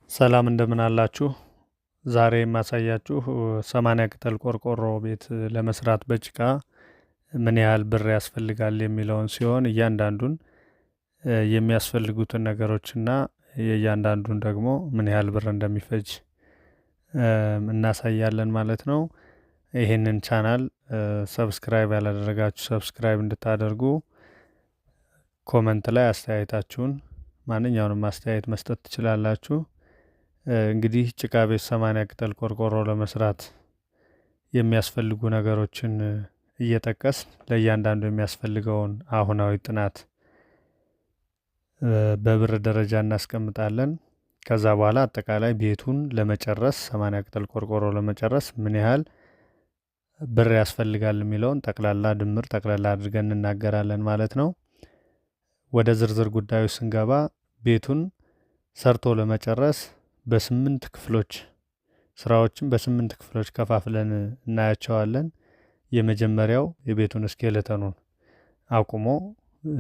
ሰላም እንደምን አላችሁ? ዛሬ የማሳያችሁ 80 ቅጠል ቆርቆሮ ቤት ለመስራት በጭቃ ምን ያህል ብር ያስፈልጋል የሚለውን ሲሆን እያንዳንዱን የሚያስፈልጉትን ነገሮችና የእያንዳንዱን ደግሞ ምን ያህል ብር እንደሚፈጅ እናሳያለን ማለት ነው። ይህንን ቻናል ሰብስክራይብ ያላደረጋችሁ ሰብስክራይብ እንድታደርጉ፣ ኮመንት ላይ አስተያየታችሁን ማንኛውንም አስተያየት መስጠት ትችላላችሁ። እንግዲህ ጭቃ ቤት 80 ቅጠል ቆርቆሮ ለመስራት የሚያስፈልጉ ነገሮችን እየጠቀስን ለእያንዳንዱ የሚያስፈልገውን አሁናዊ ጥናት በብር ደረጃ እናስቀምጣለን። ከዛ በኋላ አጠቃላይ ቤቱን ለመጨረስ 80 ቅጠል ቆርቆሮ ለመጨረስ ምን ያህል ብር ያስፈልጋል የሚለውን ጠቅላላ ድምር ጠቅላላ አድርገን እንናገራለን ማለት ነው። ወደ ዝርዝር ጉዳዩ ስንገባ ቤቱን ሰርቶ ለመጨረስ በ8 ክፍሎች ስራዎችን በ8 ክፍሎች ከፋፍለን እናያቸዋለን። የመጀመሪያው የቤቱን ስኬለተኑን አቁሞ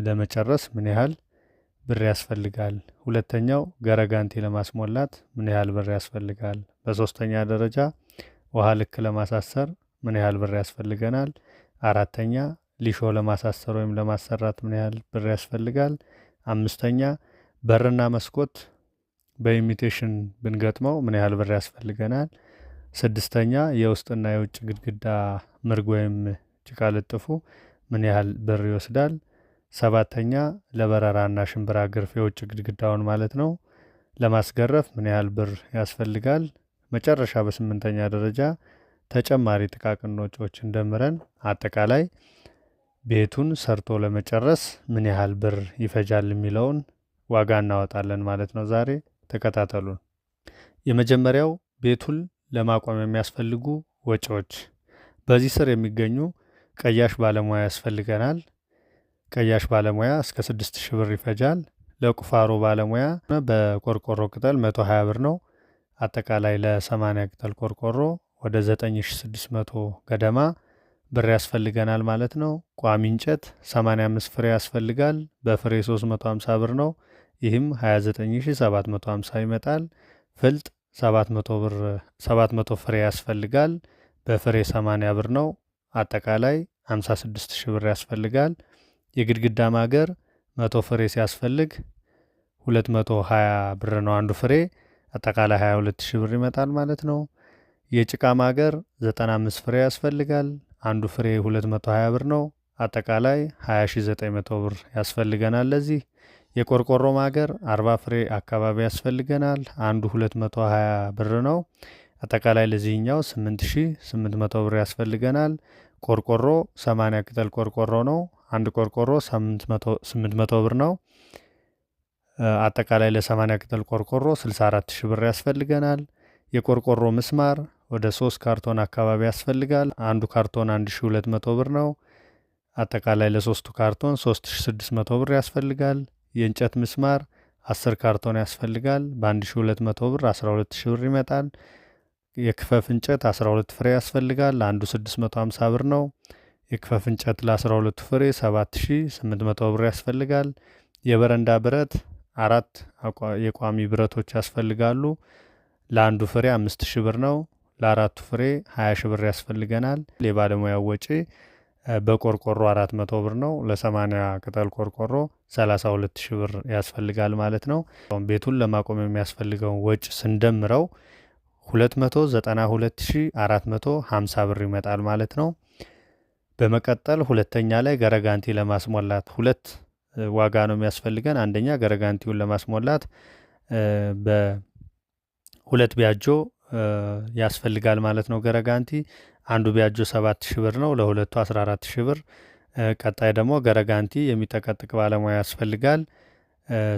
ለመጨረስ ምን ያህል ብር ያስፈልጋል። ሁለተኛው ገረጋንቲ ለማስሞላት ምን ያህል ብር ያስፈልጋል። በሶስተኛ ደረጃ ውሃ ልክ ለማሳሰር ምን ያህል ብር ያስፈልገናል። አራተኛ ሊሾ ለማሳሰር ወይም ለማሰራት ምን ያህል ብር ያስፈልጋል። አምስተኛ በርና መስኮት በኢሚቴሽን ብንገጥመው ምን ያህል ብር ያስፈልገናል። ስድስተኛ የውስጥና የውጭ ግድግዳ ምርግ ወይም ጭቃ ልጥፉ ምን ያህል ብር ይወስዳል። ሰባተኛ ለበረራና ሽምብራ ግርፍ የውጭ ግድግዳውን ማለት ነው ለማስገረፍ ምን ያህል ብር ያስፈልጋል። መጨረሻ በስምንተኛ ደረጃ ተጨማሪ ጥቃቅን ወጪዎችን ደምረን አጠቃላይ ቤቱን ሰርቶ ለመጨረስ ምን ያህል ብር ይፈጃል የሚለውን ዋጋ እናወጣለን ማለት ነው። ዛሬ ተከታተሉን። የመጀመሪያው ቤቱን ለማቆም የሚያስፈልጉ ወጪዎች። በዚህ ስር የሚገኙ ቀያሽ ባለሙያ ያስፈልገናል። ቀያሽ ባለሙያ እስከ 6000 ብር ይፈጃል። ለቁፋሮ ባለሙያ በቆርቆሮ ቅጠል 120 ብር ነው። አጠቃላይ ለ80 ቅጠል ቆርቆሮ ወደ 9600 ገደማ ብር ያስፈልገናል ማለት ነው። ቋሚ እንጨት 85 ፍሬ ያስፈልጋል። በፍሬ 350 ብር ነው። ይህም 29750 ይመጣል። ፍልጥ 700 ፍሬ ያስፈልጋል። በፍሬ 80 ብር ነው። አጠቃላይ 56000 ብር ያስፈልጋል። የግድግዳ ማገር 100 ፍሬ ሲያስፈልግ 220 ብር ነው አንዱ ፍሬ። አጠቃላይ 22000 ብር ይመጣል ማለት ነው። የጭቃ ማገር 95 ፍሬ ያስፈልጋል። አንዱ ፍሬ 220 ብር ነው። አጠቃላይ 20900 ብር ያስፈልገናል። ለዚህ የቆርቆሮ ማገር 40 ፍሬ አካባቢ ያስፈልገናል። አንዱ 220 ብር ነው። አጠቃላይ ለዚህኛው 8800 ብር ያስፈልገናል። ቆርቆሮ 80 ቅጠል ቆርቆሮ ነው። አንድ ቆርቆሮ 800 ብር ነው። አጠቃላይ ለ80 ቅጠል ቆርቆሮ 64000 ብር ያስፈልገናል። የቆርቆሮ ምስማር ወደ 3 ካርቶን አካባቢ ያስፈልጋል። አንዱ ካርቶን 1200 ብር ነው። አጠቃላይ ለሶስቱ ካርቶን 3600 ብር ያስፈልጋል። የእንጨት ምስማር 10 ካርቶን ያስፈልጋል። በ1200 ብር 12000 ብር ይመጣል። የክፈፍ እንጨት 12 ፍሬ ያስፈልጋል። አንዱ 650 ብር ነው። የክፈፍ እንጨት ለ12 ፍሬ 7800 ብር ያስፈልጋል። የበረንዳ ብረት 4 የቋሚ ብረቶች ያስፈልጋሉ። ለአንዱ ፍሬ 5000 ብር ነው። ለአራቱ ፍሬ 20000 ብር ያስፈልገናል። የባለሙያው ወጪ በቆርቆሮ 400 ብር ነው። ለ80 ቅጠል ቆርቆሮ 32000 ብር ያስፈልጋል ማለት ነው። ቤቱን ለማቆም የሚያስፈልገውን ወጪ ስንደምረው 292450 ብር ይመጣል ማለት ነው። በመቀጠል ሁለተኛ ላይ ገረጋንቲ ለማስሞላት ሁለት ዋጋ ነው የሚያስፈልገን። አንደኛ ገረጋንቲውን ለማስሞላት በሁለት ቢያጆ ያስፈልጋል ማለት ነው። ገረጋንቲ አንዱ ቢያጆ 7000 ብር ነው። ለሁለቱ 14000 ብር። ቀጣይ ደግሞ ገረጋንቲ የሚጠቀጥቅ ባለሙያ ያስፈልጋል።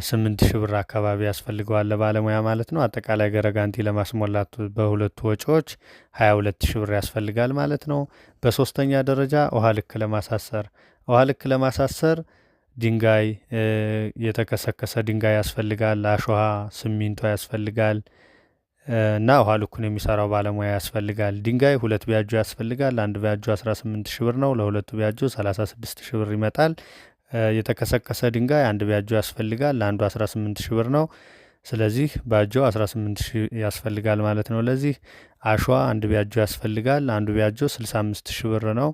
8000 ብር አካባቢ ያስፈልገዋል ለባለሙያ ማለት ነው። አጠቃላይ ገረጋንቲ ለማስሞላት በሁለቱ ወጪዎች 22000 ብር ያስፈልጋል ማለት ነው። በሶስተኛ ደረጃ ውሃ ልክ ለማሳሰር ድንጋይ፣ የተከሰከሰ ድንጋይ ያስፈልጋል። አሸዋ፣ ሲሚንቶ ያስፈልጋል እና ውሃ ልኩን የሚሰራው ባለሙያ ያስፈልጋል። ድንጋይ 2 ቢያጆ ያስፈልጋል። አንድ ቢያጆ 18000 ብር ነው። ለሁለቱ ቢያጆ 36000 ብር ይመጣል። የተከሰከሰ ድንጋይ አንድ ቢያጆ ያስፈልጋል። ለአንዱ 18000 ብር ነው። ስለዚህ ቢያጆ 18,000 ያስፈልጋል ማለት ነው። ለዚህ አሸዋ አንድ ቢያጆ ያስፈልጋል። አንዱ ቢያጆ 65,000 ብር ነው።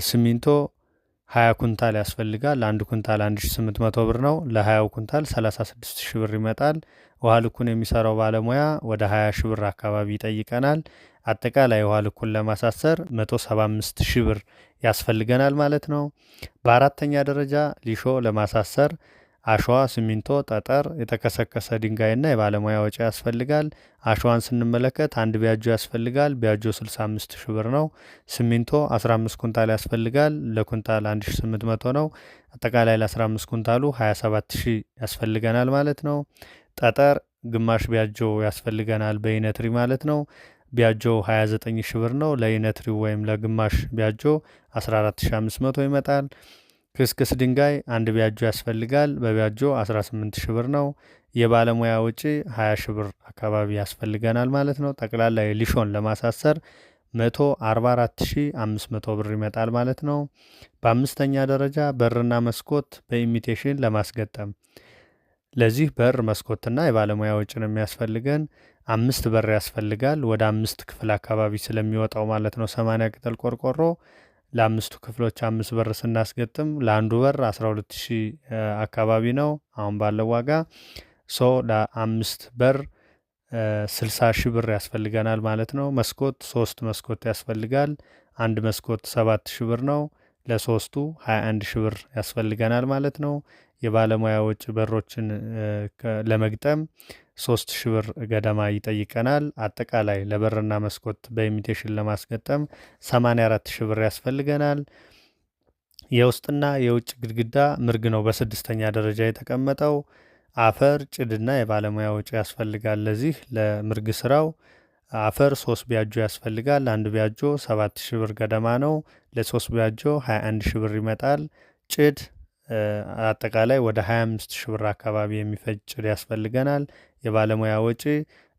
ሲሚንቶ 20 ኩንታል ያስፈልጋል። አንድ ኩንታል 1800 ብር ነው። ለ20 ኩንታል 36,000 ብር ይመጣል። ውሃ ልኩን የሚሰራው ባለሙያ ወደ 20,000 ብር አካባቢ ይጠይቀናል። አጠቃላይ ውሃ ልኩን ለማሳሰር 175,000 ብር ያስፈልገናል ማለት ነው። በአራተኛ ደረጃ ሊሾ ለማሳሰር አሸዋ፣ ሲሚንቶ፣ ጠጠር፣ የተከሰከሰ ድንጋይና የባለሙያ ወጪ ያስፈልጋል። አሸዋን ስንመለከት አንድ ቢያጆ ያስፈልጋል። ቢያጆ 65,000 ብር ነው። ሲሚንቶ 15 ኩንታል ያስፈልጋል። ለኩንታል 1800 ነው። አጠቃላይ ለ15 ኩንታሉ 27,000 ያስፈልገናል ማለት ነው። ጠጠር ግማሽ ቢያጆ ያስፈልገናል በኢነትሪ ማለት ነው። ቢያጆ 29,000 ብር ነው። ለኢነትሪው ወይም ለግማሽ ቢያጆ 14,500 ይመጣል። ክስክስ ድንጋይ አንድ ቢያጆ ያስፈልጋል። በቢያጆ 18,000 ብር ነው። የባለሙያ ወጪ 20,000 ብር አካባቢ ያስፈልገናል ማለት ነው። ጠቅላላ ሊሾን ለማሳሰር 144,500 ብር ይመጣል ማለት ነው። በአምስተኛ ደረጃ በርና መስኮት በኢሚቴሽን ለማስገጠም ለዚህ በር መስኮትና የባለሙያ ወጪ ነው የሚያስፈልገን። 5 በር ያስፈልጋል። ወደ 5 ክፍል አካባቢ ስለሚወጣው ማለት ነው 80 ቅጠል ቆርቆሮ ለአምስቱ ክፍሎች 5 በር ስናስገጥም ለአንዱ በር 12,000 አካባቢ ነው አሁን ባለው ዋጋ። ለአምስት በር 60,000 ብር ያስፈልገናል ማለት ነው። መስኮት 3 መስኮት ያስፈልጋል። አንድ መስኮት 7,000 ብር ነው። ለሶስቱ 21,000 ብር ያስፈልገናል ማለት ነው። የባለሙያ ወጪ በሮችን ለመግጠም 3,000 ብር ገደማ ይጠይቀናል። አጠቃላይ ለበርና መስኮት በኢሚቴሽን ለማስገጠም 84,000 ብር ያስፈልገናል። የውስጥና የውጭ ግድግዳ ምርግ ነው በስድስተኛ ደረጃ የተቀመጠው። አፈር፣ ጭድና የባለሙያ ወጪ ያስፈልጋል። ለዚህ ለምርግ ስራው አፈር 3 ቢያጆ ያስፈልጋል። አንድ ቢያጆ 7,000 ብር ገደማ ነው። ለ3 ቢያጆ 21,000 ብር ይመጣል። ጭድ አጠቃላይ ወደ 25,000 ብር አካባቢ የሚፈጅ ጭድ ያስፈልገናል። የባለሙያ ወጪ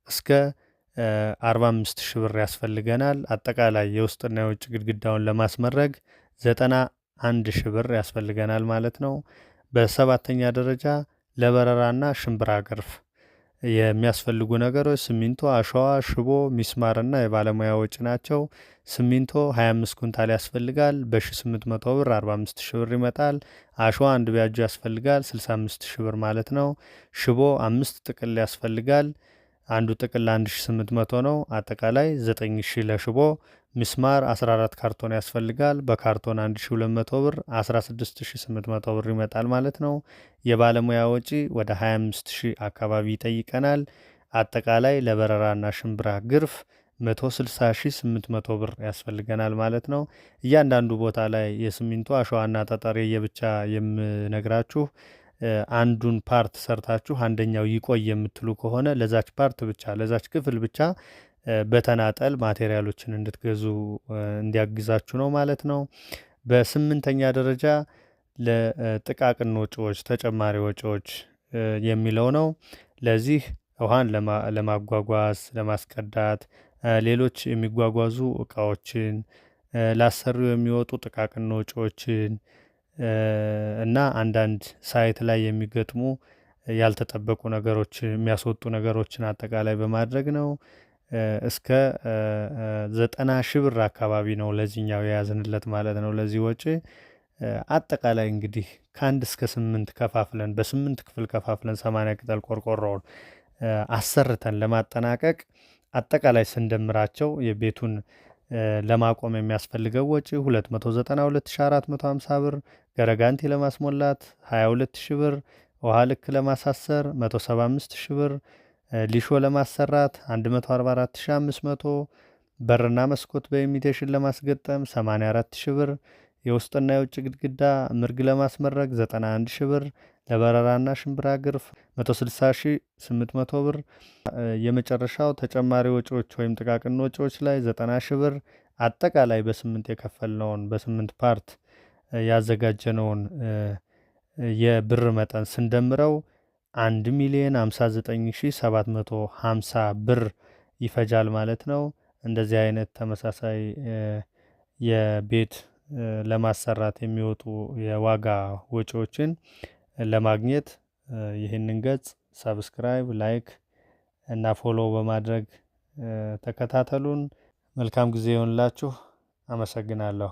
እስከ 45,000 ብር ያስፈልገናል። አጠቃላይ የውስጥና የውጭ ግድግዳውን ለማስመረግ 91,000 ብር ያስፈልገናል ማለት ነው። በሰባተኛ ደረጃ ለበረራና ሽምብራ ግርፍ የሚያስፈልጉ ነገሮች ሲሚንቶ፣ አሸዋ፣ ሽቦ፣ ሚስማርና የባለሙያ ወጪ ናቸው። ሲሚንቶ 25 ኩንታል ያስፈልጋል። በ1800 ብር 45,000 ብር ይመጣል። አሸዋ አንድ ቢያጆ ያስፈልጋል 65,000 ብር ማለት ነው። ሽቦ 5 ጥቅል ያስፈልጋል። አንዱ ጥቅል 1,800 ነው። አጠቃላይ 9,000 ለሽቦ። ሚስማር 14 ካርቶን ያስፈልጋል። በካርቶን 1,200 ብር 16,800 ብር ይመጣል ማለት ነው። የባለሙያ ወጪ ወደ 25,000 አካባቢ ይጠይቀናል። አጠቃላይ ለበረራና ሽምብራ ግርፍ 160,800 ብር ያስፈልገናል ማለት ነው። እያንዳንዱ ቦታ ላይ የሲሚንቶ አሸዋና ጠጠር የብቻ የምነግራችሁ አንዱን ፓርት ሰርታችሁ አንደኛው ይቆይ የምትሉ ከሆነ ለዛች ፓርት ብቻ ለዛች ክፍል ብቻ በተናጠል ማቴሪያሎችን እንድትገዙ እንዲያግዛችሁ ነው ማለት ነው። በስምንተኛ ደረጃ ለጥቃቅን ወጪዎች ተጨማሪ ወጪዎች የሚለው ነው። ለዚህ ውሃን ለማጓጓዝ ለማስቀዳት ሌሎች የሚጓጓዙ እቃዎችን ላሰሪው የሚወጡ ጥቃቅን ወጪዎችን እና አንዳንድ ሳይት ላይ የሚገጥሙ ያልተጠበቁ ነገሮች የሚያስወጡ ነገሮችን አጠቃላይ በማድረግ ነው። እስከ 90,000 ብር አካባቢ ነው ለዚህኛው የያዝንለት ማለት ነው። ለዚህ ወጪ አጠቃላይ እንግዲህ ከ1 እስከ 8 ከፋፍለን በ8 ክፍል ከፋፍለን 80 ቅጠል ቆርቆሮውን አሰርተን ለማጠናቀቅ አጠቃላይ ስንደምራቸው የቤቱን ለማቆም የሚያስፈልገው ወጪ 292,450 ብር፣ ገረጋንቲ ለማስሞላት 22,000 ብር፣ ውሃ ልክ ለማሳሰር 175,000 ብር፣ ሊሾ ለማሰራት 144,500፣ በርና መስኮት በኢሚቴሽን ለማስገጠም 84,000 ብር፣ የውስጥና የውጭ ግድግዳ ምርግ ለማስመረግ 91,000 ብር፣ ለበረራና ሽምብራ ግርፍ 160,800 ብር። የመጨረሻው ተጨማሪ ወጪዎች ወይም ጥቃቅን ወጪዎች ላይ 90,000 ብር። አጠቃላይ በ8 የከፈልነውን በ8 ፓርት ያዘጋጀነውን የብር መጠን ስንደምረው 1,059,750 ብር ይፈጃል ማለት ነው። እንደዚህ አይነት ተመሳሳይ የቤት ለማሰራት የሚወጡ የዋጋ ወጪዎችን ለማግኘት ይህንን ገጽ ሰብስክራይብ፣ ላይክ እና ፎሎ በማድረግ ተከታተሉን። መልካም ጊዜ ይሆንላችሁ። አመሰግናለሁ።